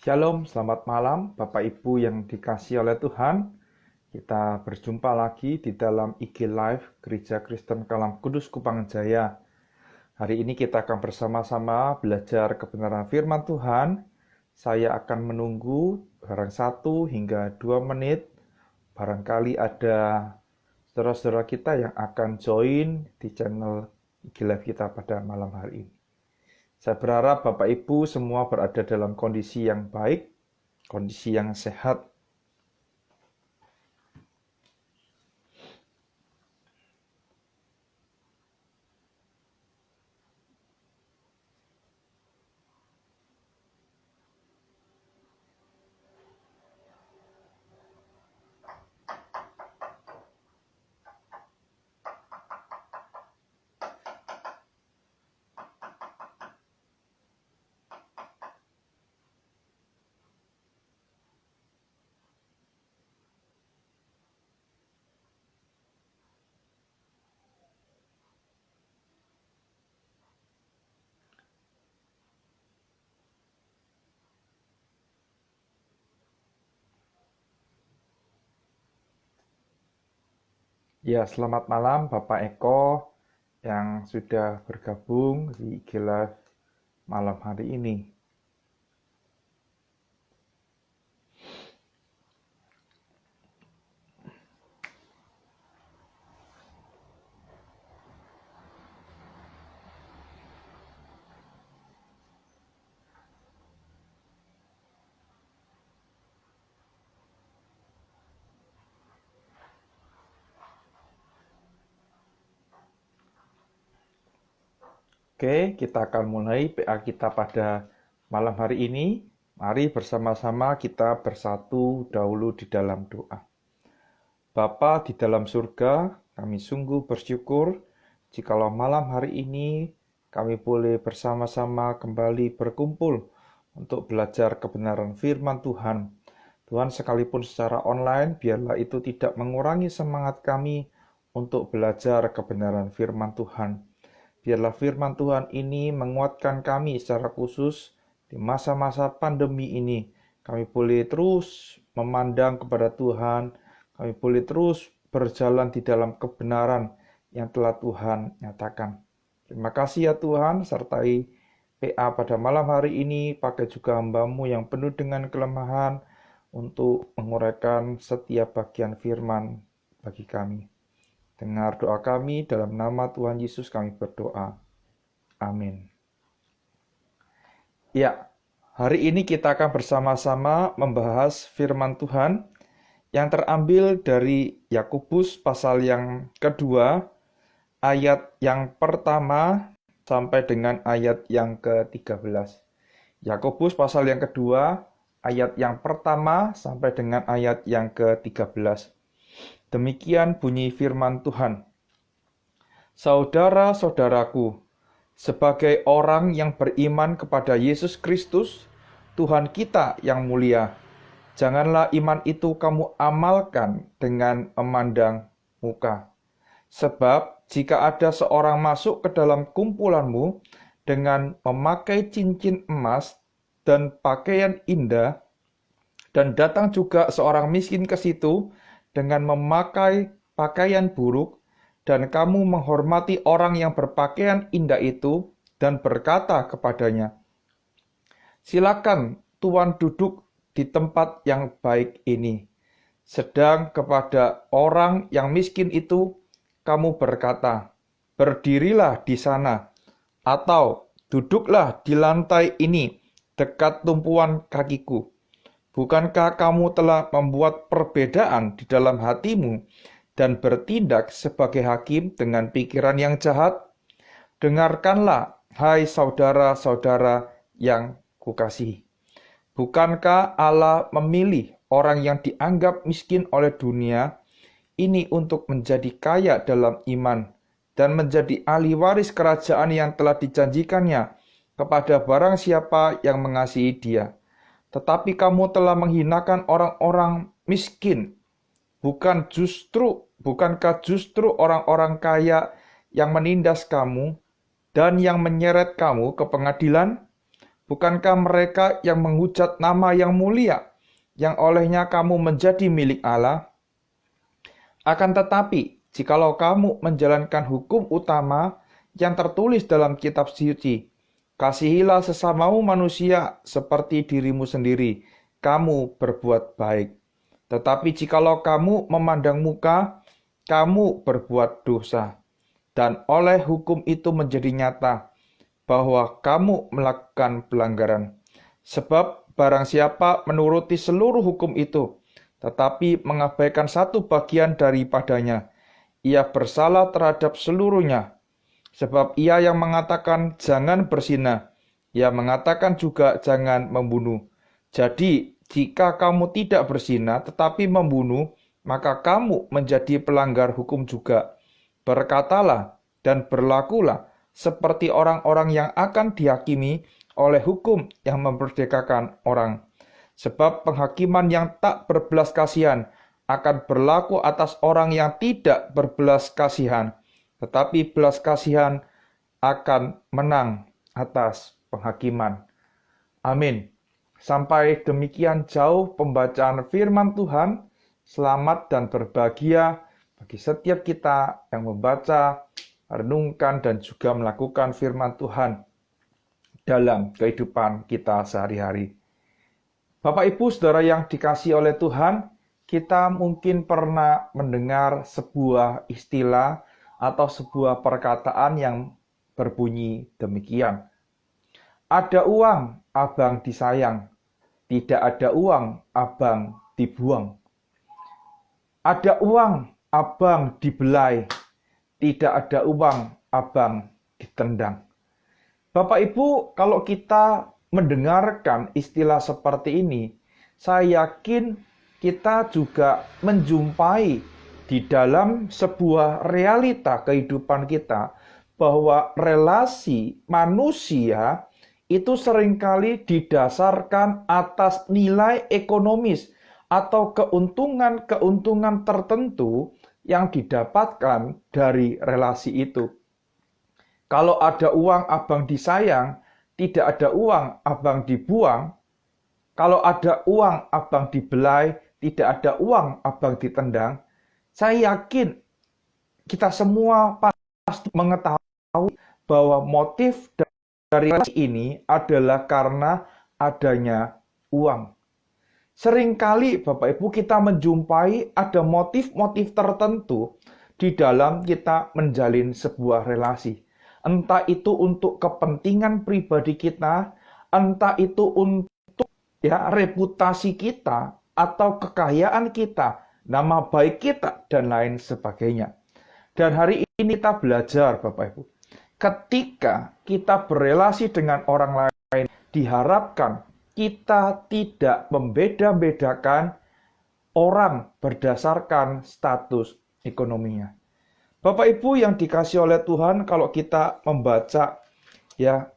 Shalom, selamat malam Bapak Ibu yang dikasihi oleh Tuhan. Kita berjumpa lagi di dalam IG Live Gereja Kristen Kalam Kudus Kupangan Jaya. Hari ini kita akan bersama-sama belajar kebenaran firman Tuhan. Saya akan menunggu barang 1 hingga 2 menit. Barangkali ada saudara-saudara kita yang akan join di channel IG Live kita pada malam hari ini. Saya berharap Bapak Ibu semua berada dalam kondisi yang baik, kondisi yang sehat. Ya, selamat malam Bapak Eko yang sudah bergabung di IG Live malam hari ini. Oke, kita akan mulai PA kita pada malam hari ini. Mari bersama-sama kita bersatu dahulu di dalam doa. Bapa di dalam surga, kami sungguh bersyukur jikalau malam hari ini kami boleh bersama-sama kembali berkumpul untuk belajar kebenaran firman Tuhan. Tuhan, sekalipun secara online, biarlah itu tidak mengurangi semangat kami untuk belajar kebenaran firman Tuhan. Biarlah firman Tuhan ini menguatkan kami secara khusus di masa-masa pandemi ini. Kami boleh terus memandang kepada Tuhan, kami boleh terus berjalan di dalam kebenaran yang telah Tuhan nyatakan. Terima kasih ya Tuhan, sertai PA pada malam hari ini, pakai juga hamba-Mu yang penuh dengan kelemahan untuk menguraikan setiap bagian firman bagi kami. Dengar doa kami, dalam nama Tuhan Yesus kami berdoa. Amin. Ya, hari ini kita akan bersama-sama membahas firman Tuhan yang terambil dari Yakobus pasal yang kedua, ayat yang pertama sampai dengan ayat yang ke-13. Yakobus pasal yang kedua, ayat yang pertama sampai dengan ayat yang ke-13. Demikian bunyi firman Tuhan. Saudara-saudaraku, sebagai orang yang beriman kepada Yesus Kristus, Tuhan kita yang mulia, janganlah iman itu kamu amalkan dengan memandang muka. Sebab jika ada seorang masuk ke dalam kumpulanmu dengan memakai cincin emas dan pakaian indah, dan datang juga seorang miskin ke situ dengan memakai pakaian buruk, dan kamu menghormati orang yang berpakaian indah itu dan berkata kepadanya, silakan Tuan duduk di tempat yang baik ini. Sedang kepada orang yang miskin itu, kamu berkata, berdirilah di sana, atau duduklah di lantai ini dekat tumpuan kakiku. Bukankah kamu telah membuat perbedaan di dalam hatimu dan bertindak sebagai hakim dengan pikiran yang jahat? Dengarkanlah, hai saudara-saudara yang kukasihi. Bukankah Allah memilih orang yang dianggap miskin oleh dunia ini untuk menjadi kaya dalam iman dan menjadi ahli waris kerajaan yang telah dijanjikannya kepada barang siapa yang mengasihi Dia? Tetapi kamu telah menghinakan orang-orang miskin. Bukankah justru orang-orang kaya yang menindas kamu dan yang menyeret kamu ke pengadilan? Bukankah mereka yang menghujat nama yang mulia, yang olehnya kamu menjadi milik Allah? Akan tetapi, jikalau kamu menjalankan hukum utama yang tertulis dalam kitab suci, kasihilah sesamamu manusia seperti dirimu sendiri, kamu berbuat baik. Tetapi jikalau kamu memandang muka, kamu berbuat dosa. Dan oleh hukum itu menjadi nyata bahwa kamu melakukan pelanggaran. Sebab barang siapa menuruti seluruh hukum itu, tetapi mengabaikan satu bagian daripadanya, ia bersalah terhadap seluruhnya. Sebab ia yang mengatakan jangan berzina, ia mengatakan juga jangan membunuh. Jadi, jika kamu tidak berzina tetapi membunuh, maka kamu menjadi pelanggar hukum juga. Berkatalah dan berlakulah seperti orang-orang yang akan dihakimi oleh hukum yang memerdekakan orang. Sebab penghakiman yang tak berbelas kasihan akan berlaku atas orang yang tidak berbelas kasihan, tetapi belas kasihan akan menang atas penghakiman. Amin. Sampai demikian jauh pembacaan firman Tuhan. Selamat dan berbahagia bagi setiap kita yang membaca, renungkan, dan juga melakukan firman Tuhan dalam kehidupan kita sehari-hari. Bapak, Ibu, Saudara yang dikasihi oleh Tuhan, kita mungkin pernah mendengar sebuah istilah atau sebuah perkataan yang berbunyi demikian. Ada uang, abang disayang. Tidak ada uang, abang dibuang. Ada uang, abang dibelai. Tidak ada uang, abang ditendang. Bapak Ibu, kalau kita mendengarkan istilah seperti ini, saya yakin kita juga menjumpai di dalam sebuah realita kehidupan kita bahwa relasi manusia itu seringkali didasarkan atas nilai ekonomis atau keuntungan-keuntungan tertentu yang didapatkan dari relasi itu. Kalau ada uang abang disayang, tidak ada uang abang dibuang. Kalau ada uang abang dibelai, tidak ada uang abang ditendang. Saya yakin kita semua pasti mengetahui bahwa motif dari relasi ini adalah karena adanya uang. Seringkali Bapak Ibu kita menjumpai ada motif-motif tertentu di dalam kita menjalin sebuah relasi. Entah itu untuk kepentingan pribadi kita, entah itu untuk reputasi kita atau kekayaan kita, nama baik kita, dan lain sebagainya. Dan hari ini kita belajar Bapak Ibu, ketika kita berelasi dengan orang lain, diharapkan kita tidak membeda-bedakan orang berdasarkan status ekonominya. Bapak Ibu yang dikasihi oleh Tuhan, kalau kita membaca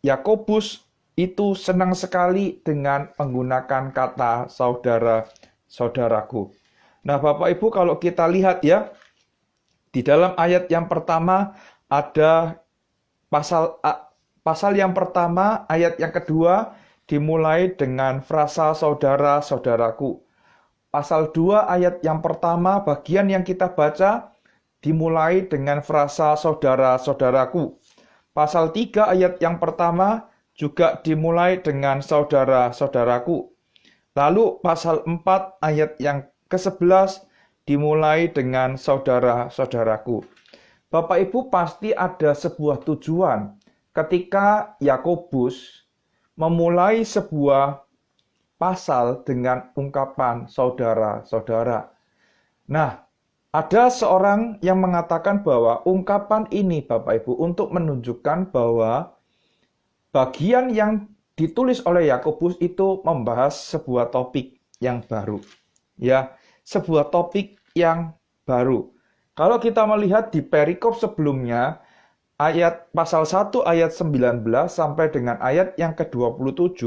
Yakobus itu senang sekali dengan menggunakan kata saudara-saudaraku. Nah, Bapak Ibu kalau kita lihat di dalam ayat yang pertama ada pasal yang pertama, ayat yang kedua dimulai dengan frasa saudara-saudaraku. Pasal 2 ayat yang pertama, bagian yang kita baca dimulai dengan frasa saudara-saudaraku. Pasal 3 ayat yang pertama juga dimulai dengan saudara-saudaraku. Lalu pasal 4 ayat yang ke-11 dimulai dengan saudara-saudaraku. Bapak Ibu pasti ada sebuah tujuan ketika Yakobus memulai sebuah pasal dengan ungkapan saudara-saudara. Nah, ada seorang yang mengatakan bahwa ungkapan ini Bapak Ibu untuk menunjukkan bahwa bagian yang ditulis oleh Yakobus itu membahas sebuah topik yang baru. Sebuah topik yang baru. Kalau kita melihat di perikop sebelumnya, pasal 1 ayat 19 sampai dengan ayat yang ke-27,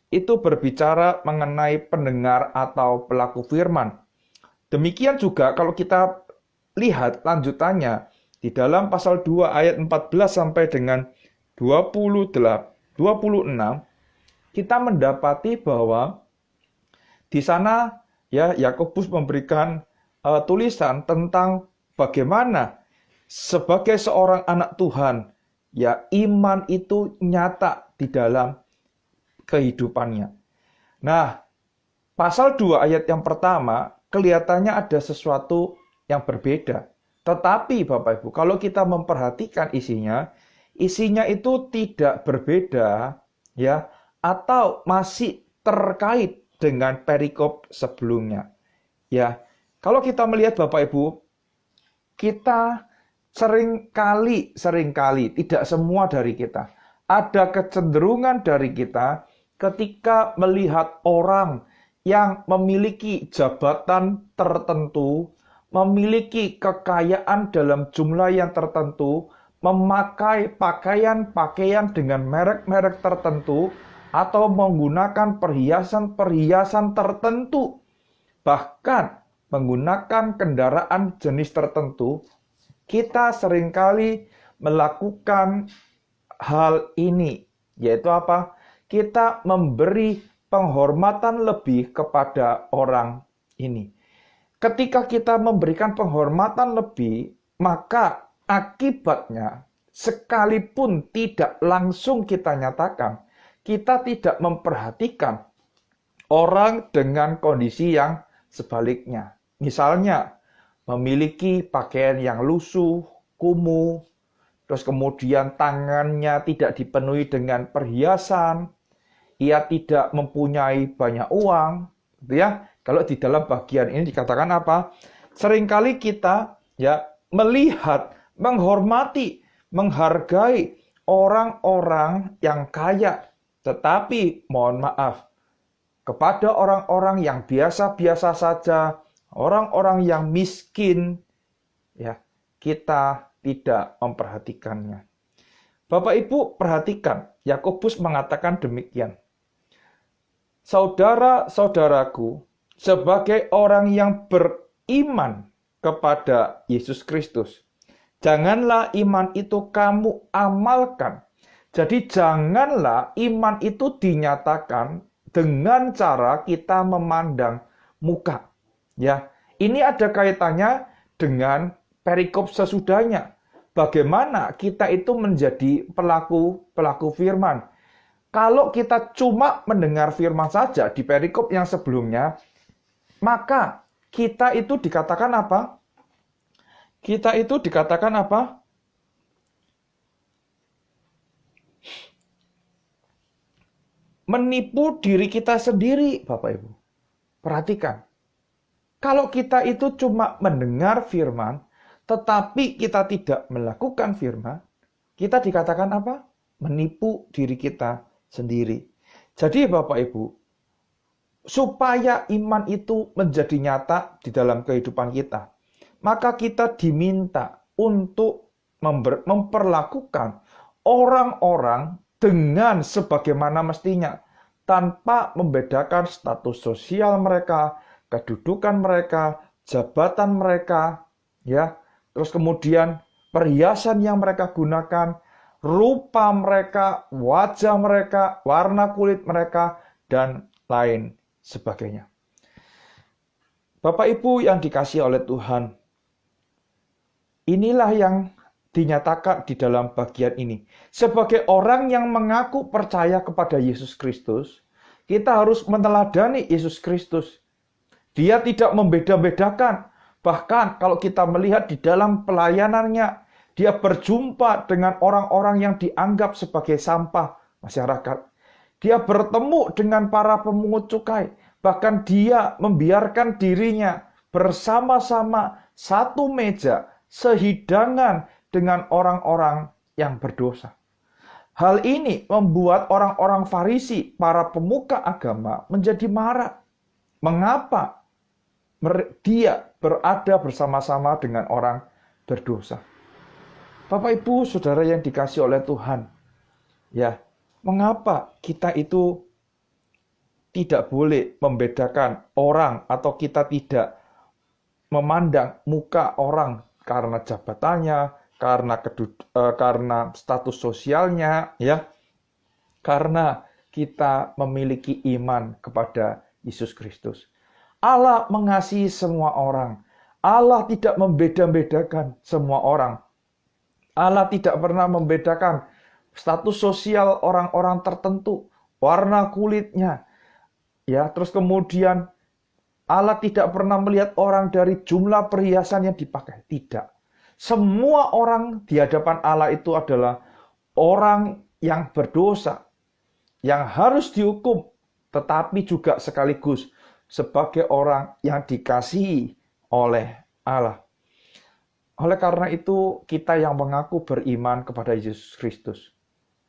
itu berbicara mengenai pendengar atau pelaku firman. Demikian juga kalau kita lihat lanjutannya, di dalam pasal 2 ayat 14 sampai dengan 26, kita mendapati bahwa di sana ya Yakobus memberikan tulisan tentang bagaimana sebagai seorang anak Tuhan ya iman itu nyata di dalam kehidupannya. Nah, pasal 2 ayat yang pertama kelihatannya ada sesuatu yang berbeda. Tetapi Bapak Ibu, kalau kita memperhatikan isinya itu tidak berbeda ya atau masih terkait dengan perikop sebelumnya. Ya, kalau kita melihat Bapak Ibu, kita seringkali, tidak semua dari kita, ada kecenderungan dari kita ketika melihat orang yang memiliki jabatan tertentu, memiliki kekayaan dalam jumlah yang tertentu, memakai pakaian-pakaian dengan merek-merek tertentu, atau menggunakan perhiasan-perhiasan tertentu, bahkan menggunakan kendaraan jenis tertentu, kita seringkali melakukan hal ini, yaitu apa? Kita memberi penghormatan lebih kepada orang ini. Ketika kita memberikan penghormatan lebih, maka akibatnya sekalipun tidak langsung kita nyatakan, kita tidak memperhatikan orang dengan kondisi yang sebaliknya. Misalnya, memiliki pakaian yang lusuh, kumuh, terus kemudian tangannya tidak dipenuhi dengan perhiasan, ia tidak mempunyai banyak uang, gitu ya. Kalau di dalam bagian ini dikatakan apa? Seringkali kita ya melihat, menghormati, menghargai orang-orang yang kaya, tetapi mohon maaf, kepada orang-orang yang biasa-biasa saja, orang-orang yang miskin, ya kita tidak memperhatikannya. Bapak Ibu perhatikan, Yakobus mengatakan demikian. Saudara-saudaraku, sebagai orang yang beriman kepada Yesus Kristus, janganlah iman itu kamu amalkan. Jadi janganlah iman itu dinyatakan dengan cara kita memandang muka. Ya, ini ada kaitannya dengan perikop sesudahnya. Bagaimana kita itu menjadi pelaku firman. Kalau kita cuma mendengar firman saja di perikop yang sebelumnya, maka kita itu dikatakan apa? Kita itu dikatakan apa? Menipu diri kita sendiri, Bapak Ibu. Perhatikan. Kalau kita itu cuma mendengar firman, tetapi kita tidak melakukan firman, kita dikatakan apa? Menipu diri kita sendiri. Jadi Bapak Ibu, supaya iman itu menjadi nyata di dalam kehidupan kita, maka kita diminta untuk memperlakukan orang-orang dengan sebagaimana mestinya, tanpa membedakan status sosial mereka, kedudukan mereka, jabatan mereka, ya, terus kemudian perhiasan yang mereka gunakan, rupa mereka, wajah mereka, warna kulit mereka, dan lain sebagainya. Bapak Ibu yang dikasihi oleh Tuhan, inilah yang dinyatakan di dalam bagian ini. Sebagai orang yang mengaku percaya kepada Yesus Kristus, kita harus meneladani Yesus Kristus. Dia tidak membeda-bedakan. Bahkan kalau kita melihat di dalam pelayanannya, dia berjumpa dengan orang-orang yang dianggap sebagai sampah masyarakat. Dia bertemu dengan para pemungut cukai. Bahkan dia membiarkan dirinya bersama-sama satu meja, sehidangan dengan orang-orang yang berdosa. Hal ini membuat orang-orang Farisi, para pemuka agama, menjadi marah. Mengapa dia berada bersama-sama dengan orang berdosa? Bapak Ibu Saudara yang dikasihi oleh Tuhan, ya, mengapa kita itu tidak boleh membedakan orang atau kita tidak memandang muka orang karena jabatannya, karena status sosialnya, ya, karena kita memiliki iman kepada Yesus Kristus. Allah mengasihi semua orang. Allah tidak membeda-bedakan semua orang. Allah tidak pernah membedakan status sosial orang-orang tertentu, warna kulitnya. Ya, terus kemudian Allah tidak pernah melihat orang dari jumlah perhiasan yang dipakai. Tidak. Semua orang di hadapan Allah itu adalah orang yang berdosa, yang harus dihukum, tetapi juga sekaligus sebagai orang yang dikasihi oleh Allah. Oleh karena itu, kita yang mengaku beriman kepada Yesus Kristus,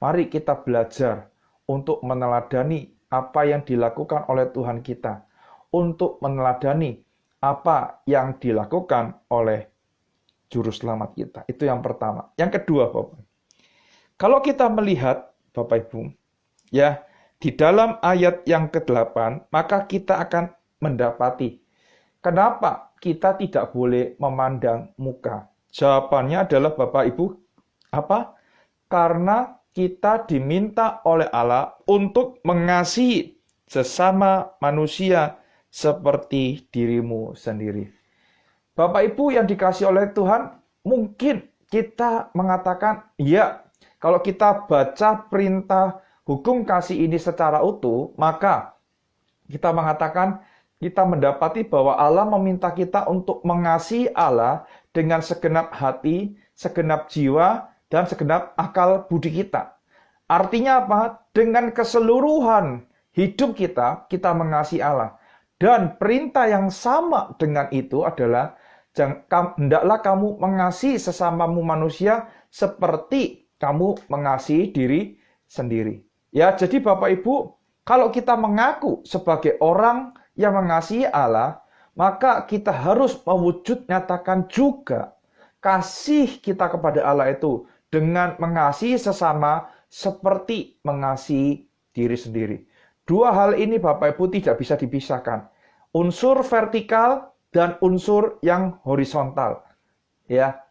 mari kita belajar untuk meneladani apa yang dilakukan oleh Tuhan kita, untuk meneladani apa yang dilakukan oleh Juru Selamat kita. Itu yang pertama. Yang kedua, Bapak. Kalau kita melihat, Bapak Ibu, ya, di dalam ayat yang ke-8, maka kita akan mendapati kenapa kita tidak boleh memandang muka. Jawabannya adalah, Bapak Ibu, apa? Karena kita diminta oleh Allah untuk mengasihi sesama manusia seperti dirimu sendiri. Bapak Ibu yang dikasihi oleh Tuhan, mungkin kita mengatakan, ya, kalau kita baca perintah hukum kasih ini secara utuh, maka kita mengatakan, kita mendapati bahwa Allah meminta kita untuk mengasihi Allah dengan segenap hati, segenap jiwa, dan segenap akal budi kita. Artinya apa? Dengan keseluruhan hidup kita, kita mengasihi Allah. Dan perintah yang sama dengan itu adalah, hendaklah kamu mengasihi sesamamu manusia seperti kamu mengasihi diri sendiri. Ya, jadi Bapak Ibu, kalau kita mengaku sebagai orang yang mengasihi Allah, maka kita harus mewujud nyatakan juga kasih kita kepada Allah itu dengan mengasihi sesama seperti mengasihi diri sendiri. Dua hal ini Bapak Ibu tidak bisa dipisahkan. Unsur vertikal dan unsur yang horizontal. Ya.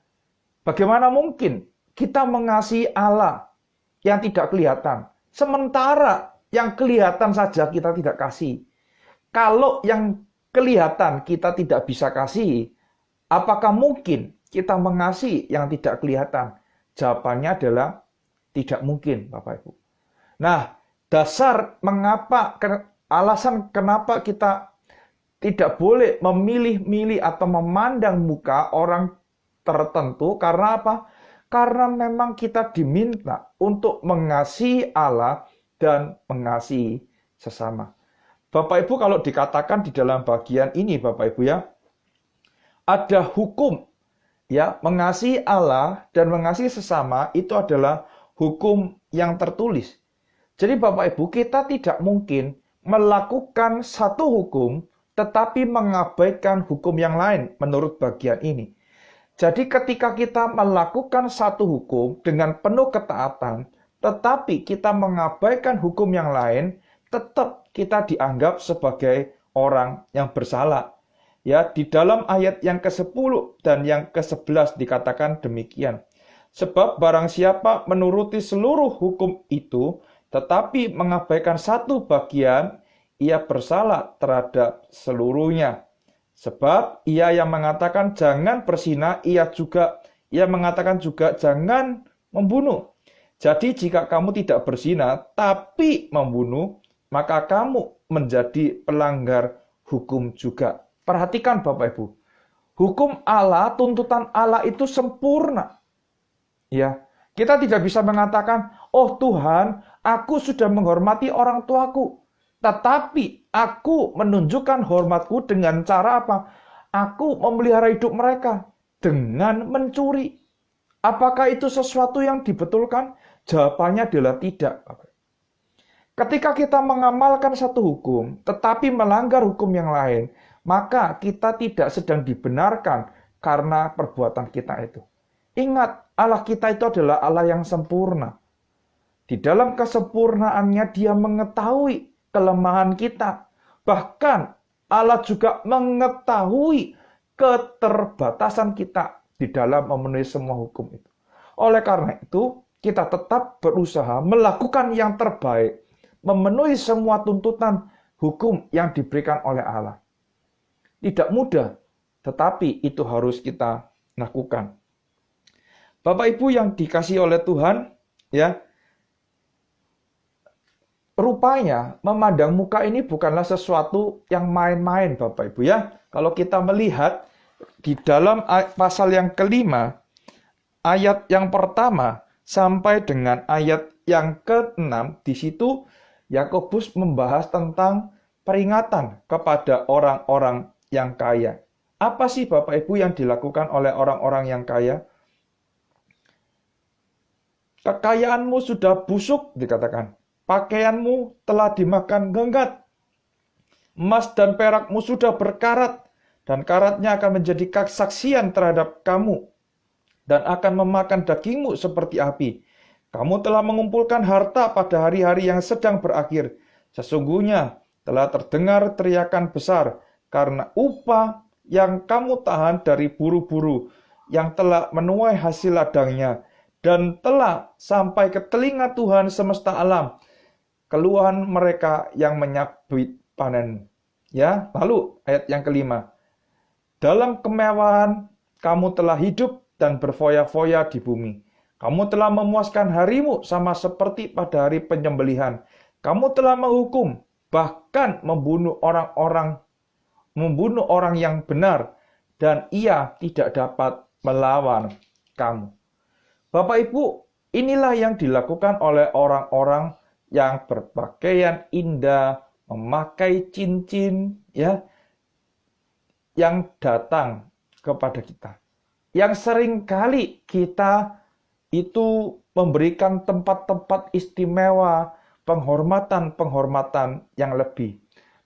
Bagaimana mungkin kita mengasihi Allah yang tidak kelihatan, sementara yang kelihatan saja kita tidak kasih. Kalau yang kelihatan kita tidak bisa kasih, apakah mungkin kita mengasihi yang tidak kelihatan? Jawabannya adalah tidak mungkin, Bapak Ibu. Nah, dasar mengapa, alasan kenapa kita tidak boleh memilih-milih atau memandang muka orang tertentu, karena apa? Karena memang kita diminta untuk mengasihi Allah dan mengasihi sesama. Bapak Ibu, kalau dikatakan di dalam bagian ini, Bapak Ibu ya, ada hukum, ya, mengasihi Allah dan mengasihi sesama itu adalah hukum yang tertulis. Jadi Bapak Ibu, kita tidak mungkin melakukan satu hukum tetapi mengabaikan hukum yang lain menurut bagian ini. Jadi ketika kita melakukan satu hukum dengan penuh ketaatan, tetapi kita mengabaikan hukum yang lain, tetap kita dianggap sebagai orang yang bersalah. Ya, di dalam ayat yang ke-10 dan yang ke-11 dikatakan demikian. Sebab barang siapa menuruti seluruh hukum itu, tetapi mengabaikan satu bagian, ia bersalah terhadap seluruhnya. Sebab ia yang mengatakan jangan berzina, ia mengatakan juga jangan membunuh. Jadi jika kamu tidak berzina, tapi membunuh, maka kamu menjadi pelanggar hukum juga. Perhatikan Bapak Ibu, hukum Allah, tuntutan Allah itu sempurna. Ya, kita tidak bisa mengatakan, oh Tuhan, aku sudah menghormati orang tuaku. Tetapi aku menunjukkan hormatku dengan cara apa? Aku memelihara hidup mereka dengan mencuri. Apakah itu sesuatu yang dibetulkan? Jawabannya adalah tidak. Ketika kita mengamalkan satu hukum, tetapi melanggar hukum yang lain, maka kita tidak sedang dibenarkan karena perbuatan kita itu. Ingat, Allah kita itu adalah Allah yang sempurna. Di dalam kesempurnaannya Dia mengetahui kelemahan kita. Bahkan Allah juga mengetahui keterbatasan kita di dalam memenuhi semua hukum itu. Oleh karena itu, kita tetap berusaha melakukan yang terbaik memenuhi semua tuntutan hukum yang diberikan oleh Allah. Tidak mudah, tetapi itu harus kita lakukan. Bapak Ibu yang dikasihi oleh Tuhan, ya, rupanya memandang muka ini bukanlah sesuatu yang main-main, Bapak Ibu ya. Kalau kita melihat di dalam pasal yang kelima, ayat yang pertama sampai dengan ayat yang ke-6, di situ Yakobus membahas tentang peringatan kepada orang-orang yang kaya. Apa sih Bapak Ibu yang dilakukan oleh orang-orang yang kaya? Kekayaanmu sudah busuk, dikatakan. Pakaianmu telah dimakan genggat. Emas dan perakmu sudah berkarat, dan karatnya akan menjadi kesaksian terhadap kamu, dan akan memakan dagingmu seperti api. Kamu telah mengumpulkan harta pada hari-hari yang sedang berakhir. Sesungguhnya telah terdengar teriakan besar, karena upah yang kamu tahan dari buru-buru, yang telah menuai hasil ladangnya, dan telah sampai ke telinga Tuhan semesta alam, keluhan mereka yang menyabit panen. Ya, lalu ayat yang kelima. Dalam kemewahan kamu telah hidup dan berfoya-foya di bumi. Kamu telah memuaskan harimu sama seperti pada hari penyembelihan. Kamu telah menghukum, bahkan membunuh orang yang benar, dan ia tidak dapat melawan kamu. Bapak Ibu, inilah yang dilakukan oleh orang-orang yang berpakaian indah, memakai cincin, ya, yang datang kepada kita. Yang seringkali kita itu memberikan tempat-tempat istimewa, penghormatan-penghormatan yang lebih.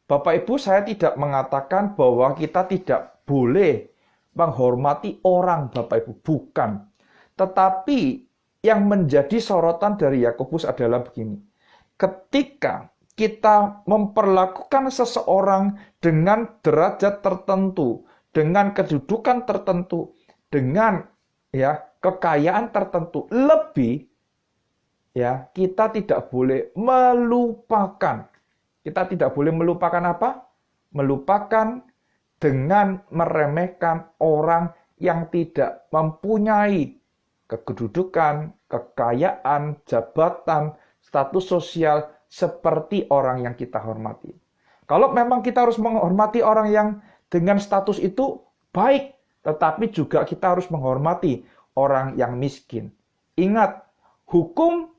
Bapak Ibu, saya tidak mengatakan bahwa kita tidak boleh menghormati orang, Bapak Ibu, bukan. Tetapi yang menjadi sorotan dari Yakobus adalah begini. Ketika kita memperlakukan seseorang dengan derajat tertentu, dengan kedudukan tertentu, dengan kekayaan tertentu lebih, ya, kita tidak boleh melupakan. Kita tidak boleh melupakan apa? Melupakan dengan meremehkan orang yang tidak mempunyai kedudukan, kekayaan, jabatan, status sosial seperti orang yang kita hormati. Kalau memang kita harus menghormati orang yang dengan status itu baik, tetapi juga kita harus menghormati orang yang miskin. Ingat, hukum,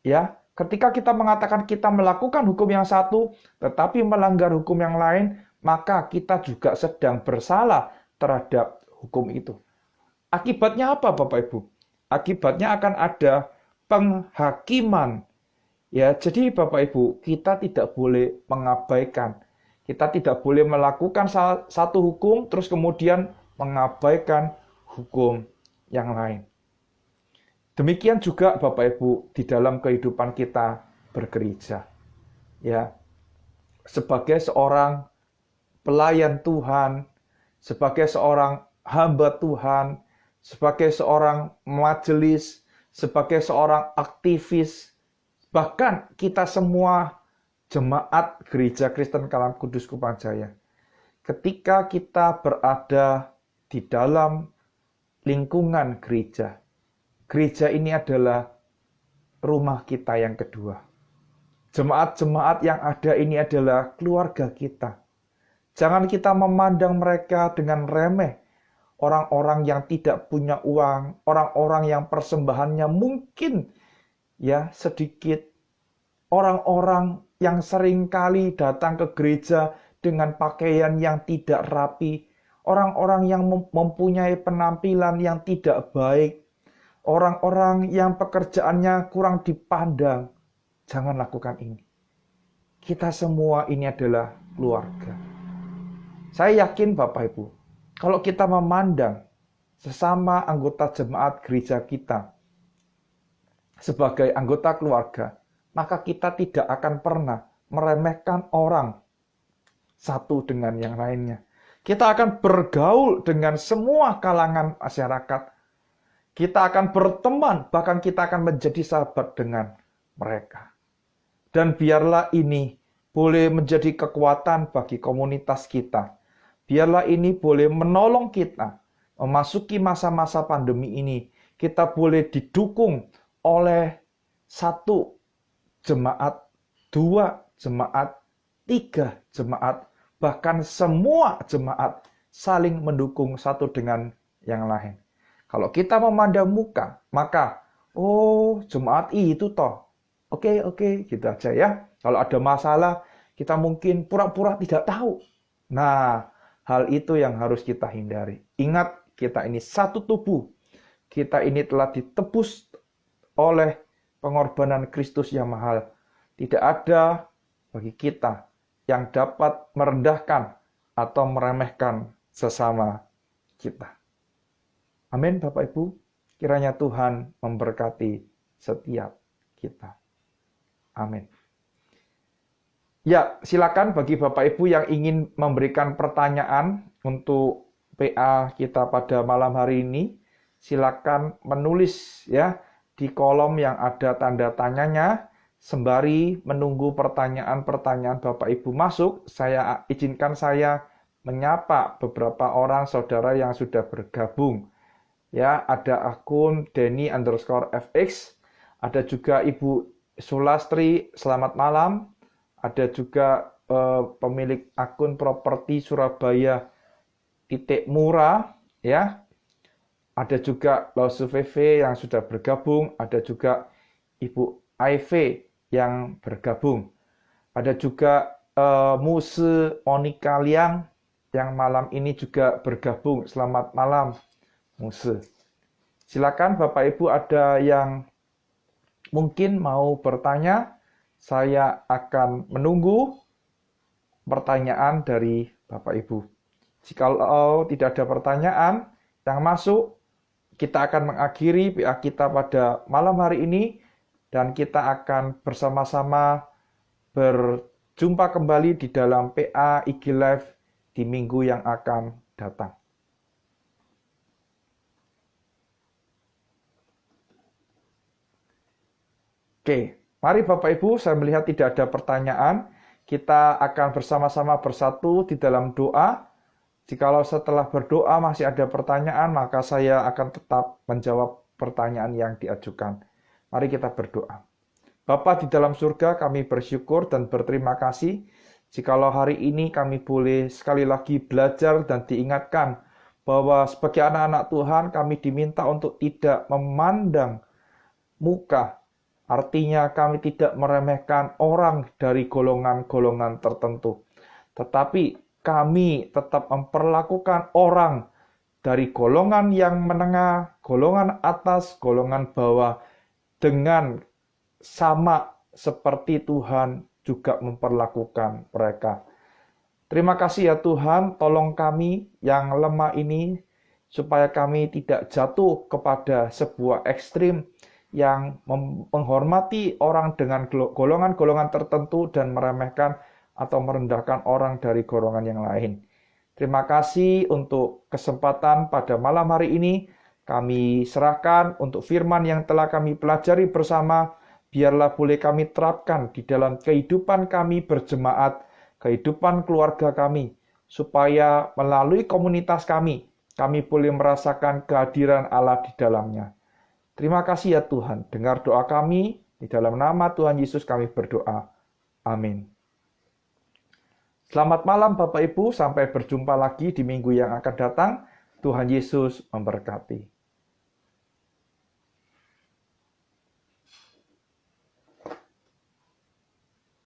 ya, ketika kita mengatakan kita melakukan hukum yang satu, tetapi melanggar hukum yang lain, maka kita juga sedang bersalah terhadap hukum itu. Akibatnya apa, Bapak Ibu? Akibatnya akan ada penghakiman. Ya, jadi Bapak Ibu, kita tidak boleh mengabaikan. Kita tidak boleh melakukan satu hukum terus kemudian mengabaikan hukum yang lain. Demikian juga Bapak Ibu di dalam kehidupan kita bergereja. Ya. Sebagai seorang pelayan Tuhan, sebagai seorang hamba Tuhan, sebagai seorang majelis, sebagai seorang aktivis, bahkan kita semua jemaat Gereja Kristen Kalam Kudus Kupang Jaya. Ketika kita berada di dalam lingkungan gereja, gereja ini adalah rumah kita yang kedua. Jemaat-jemaat yang ada ini adalah keluarga kita. Jangan kita memandang mereka dengan remeh. Orang-orang yang tidak punya uang, orang-orang yang persembahannya mungkin ya sedikit, orang-orang yang seringkali datang ke gereja dengan pakaian yang tidak rapi, orang-orang yang mempunyai penampilan yang tidak baik, orang-orang yang pekerjaannya kurang dipandang. Jangan lakukan ini. Kita semua ini adalah keluarga. Saya yakin Bapak Ibu, kalau kita memandang sesama anggota jemaat gereja kita sebagai anggota keluarga, maka kita tidak akan pernah meremehkan orang satu dengan yang lainnya. Kita akan bergaul dengan semua kalangan masyarakat. Kita akan berteman, bahkan kita akan menjadi sahabat dengan mereka. Dan biarlah ini boleh menjadi kekuatan bagi komunitas kita. Biarlah ini boleh menolong kita memasuki masa-masa pandemi ini. Kita boleh didukung oleh satu jemaat, dua jemaat, tiga jemaat, bahkan semua jemaat saling mendukung satu dengan yang lain. Kalau kita memandang muka, maka jemaat itu toh. Oke, gitu aja ya. Kalau ada masalah, kita mungkin pura-pura tidak tahu. Nah, hal itu yang harus kita hindari. Ingat, kita ini satu tubuh. Kita ini telah ditebus oleh pengorbanan Kristus yang mahal. Tidak ada bagi kita yang dapat merendahkan atau meremehkan sesama kita. Amin, Bapak Ibu. Kiranya Tuhan memberkati setiap kita. Amin. Ya, silakan bagi Bapak Ibu yang ingin memberikan pertanyaan untuk PA kita pada malam hari ini, silakan menulis ya di kolom yang ada tanda tanyanya. Sembari menunggu pertanyaan-pertanyaan Bapak Ibu masuk, saya izinkan saya menyapa beberapa orang saudara yang sudah bergabung. Ya, ada akun Denny_FX, ada juga Ibu Sulastri, selamat malam. Ada juga pemilik akun properti Surabaya _murah, ya. Ada juga Lausu VV yang sudah bergabung, ada juga Ibu IV yang bergabung. Ada juga Muse Monica Liang yang malam ini juga bergabung. Selamat malam, Muse. Silakan Bapak Ibu ada yang mungkin mau bertanya, saya akan menunggu pertanyaan dari Bapak Ibu. Jikalau tidak ada pertanyaan yang masuk, kita akan mengakhiri PA kita pada malam hari ini dan kita akan bersama-sama berjumpa kembali di dalam PA IG Live di minggu yang akan datang. Oke, mari Bapak Ibu, saya melihat tidak ada pertanyaan. Kita akan bersama-sama bersatu di dalam doa. Jikalau setelah berdoa masih ada pertanyaan, maka saya akan tetap menjawab pertanyaan yang diajukan. Mari kita berdoa. Bapa di dalam surga, kami bersyukur dan berterima kasih jikalau hari ini kami boleh sekali lagi belajar dan diingatkan bahwa sebagai anak-anak Tuhan kami diminta untuk tidak memandang muka. Artinya kami tidak meremehkan orang dari golongan-golongan tertentu. Tetapi kami tetap memperlakukan orang dari golongan yang menengah, golongan atas, golongan bawah dengan sama seperti Tuhan juga memperlakukan mereka. Terima kasih ya Tuhan, tolong kami yang lemah ini supaya kami tidak jatuh kepada sebuah ekstrim yang menghormati orang dengan golongan-golongan tertentu dan meremehkan atau merendahkan orang dari golongan yang lain. Terima kasih untuk kesempatan pada malam hari ini. Kami serahkan untuk firman yang telah kami pelajari bersama, biarlah boleh kami terapkan di dalam kehidupan kami berjemaat, kehidupan keluarga kami, supaya melalui komunitas kami boleh merasakan kehadiran Allah di dalamnya. Terima kasih ya Tuhan, dengar doa kami, di dalam nama Tuhan Yesus kami berdoa. Amin. Selamat malam Bapak Ibu, sampai berjumpa lagi di minggu yang akan datang. Tuhan Yesus memberkati.